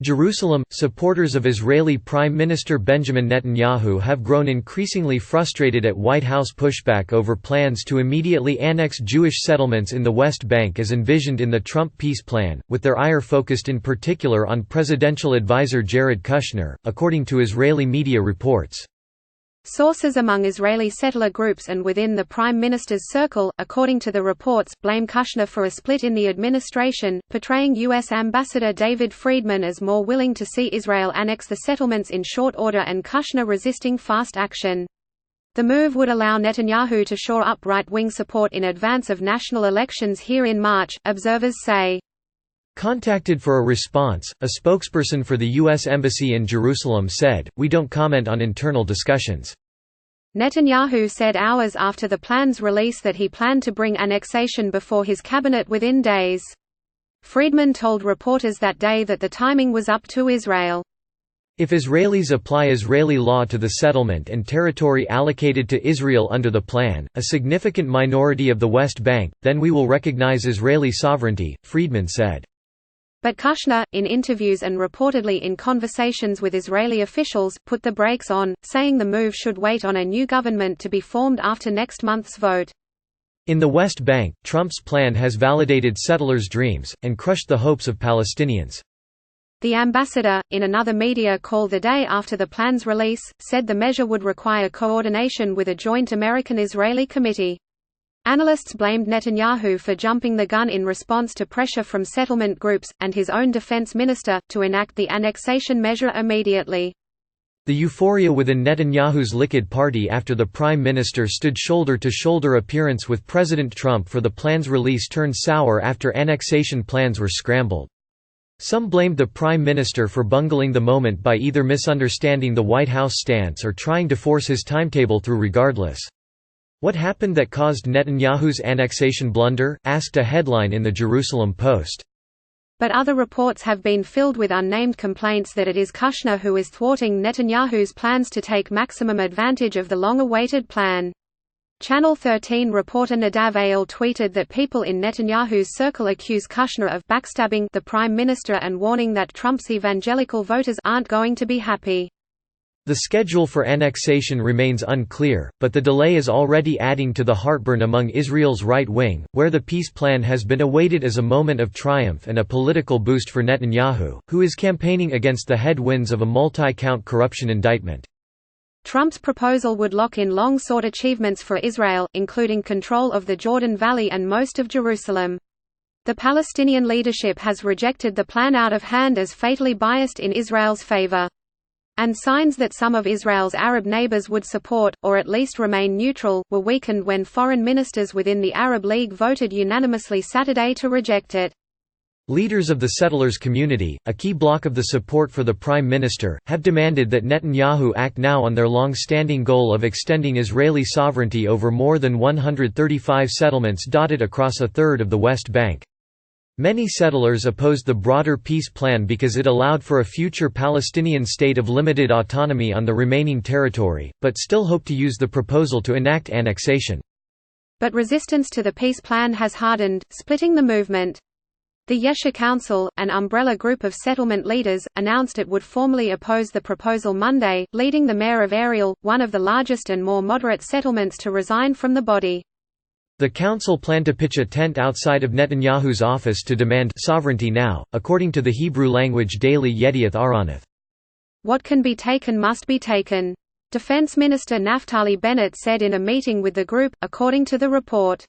Jerusalem. Supporters of Israeli Prime Minister Benjamin Netanyahu have grown increasingly frustrated at White House pushback over plans to immediately annex Jewish settlements in the West Bank as envisioned in the Trump peace plan, with their ire focused in particular on presidential advisor Jared Kushner, according to Israeli media reports. Sources among Israeli settler groups and within the Prime Minister's circle, according to the reports, blame Kushner for a split in the administration, portraying U.S. Ambassador David Friedman as more willing to see Israel annex the settlements in short order and Kushner resisting fast action. The move would allow Netanyahu to shore up right-wing support in advance of national elections here in March, observers say. Contacted for a response, a spokesperson for the U.S. Embassy in Jerusalem said, "We don't comment on internal discussions." Netanyahu said hours after the plan's release that he planned to bring annexation before his cabinet within days. Friedman told reporters that day that the timing was up to Israel. If Israelis apply Israeli law to the settlement and territory allocated to Israel under the plan, a significant minority of the West Bank, then we will recognize Israeli sovereignty, Friedman said. But Kushner, in interviews and reportedly in conversations with Israeli officials, put the brakes on, saying the move should wait on a new government to be formed after next month's vote. In the West Bank, Trump's plan has validated settlers' dreams, and crushed the hopes of Palestinians. The ambassador, in another media call the day after the plan's release, said the measure would require coordination with a joint American-Israeli committee. Analysts blamed Netanyahu for jumping the gun in response to pressure from settlement groups, and his own defense minister, to enact the annexation measure immediately. The euphoria within Netanyahu's Likud party after the prime minister stood shoulder-to-shoulder appearance with President Trump for the plan's release turned sour after annexation plans were scrambled. Some blamed the prime minister for bungling the moment by either misunderstanding the White House stance or trying to force his timetable through regardless. What happened that caused Netanyahu's annexation blunder? Asked a headline in the Jerusalem Post. But other reports have been filled with unnamed complaints that it is Kushner who is thwarting Netanyahu's plans to take maximum advantage of the long-awaited plan. Channel 13 reporter Nadav Eyal tweeted that people in Netanyahu's circle accuse Kushner of backstabbing the prime minister and warning that Trump's evangelical voters aren't going to be happy. The schedule for annexation remains unclear, but the delay is already adding to the heartburn among Israel's right wing, where the peace plan has been awaited as a moment of triumph and a political boost for Netanyahu, who is campaigning against the headwinds of a multi-count corruption indictment. Trump's proposal would lock in long-sought achievements for Israel, including control of the Jordan Valley and most of Jerusalem. The Palestinian leadership has rejected the plan out of hand as fatally biased in Israel's favor. And signs that some of Israel's Arab neighbors would support, or at least remain neutral, were weakened when foreign ministers within the Arab League voted unanimously Saturday to reject it. Leaders of the settlers' community, a key bloc of the support for the prime minister, have demanded that Netanyahu act now on their long-standing goal of extending Israeli sovereignty over more than 135 settlements dotted across a third of the West Bank. Many settlers opposed the broader peace plan because it allowed for a future Palestinian state of limited autonomy on the remaining territory, but still hope to use the proposal to enact annexation. But resistance to the peace plan has hardened, splitting the movement. The Yesha Council, an umbrella group of settlement leaders, announced it would formally oppose the proposal Monday, leading the mayor of Ariel, one of the largest and more moderate settlements, to resign from the body. The council planned to pitch a tent outside of Netanyahu's office to demand sovereignty now, according to the Hebrew-language daily Yedioth Ahronoth. What can be taken must be taken. Defense Minister Naftali Bennett said in a meeting with the group, according to the report.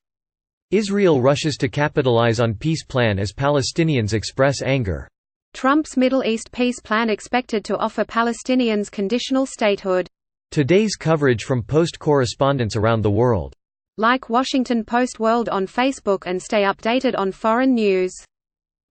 Israel rushes to capitalize on peace plan as Palestinians express anger. Trump's Middle East peace plan expected to offer Palestinians conditional statehood. Today's coverage from Post correspondents around the world. Like Washington Post World on Facebook and stay updated on foreign news.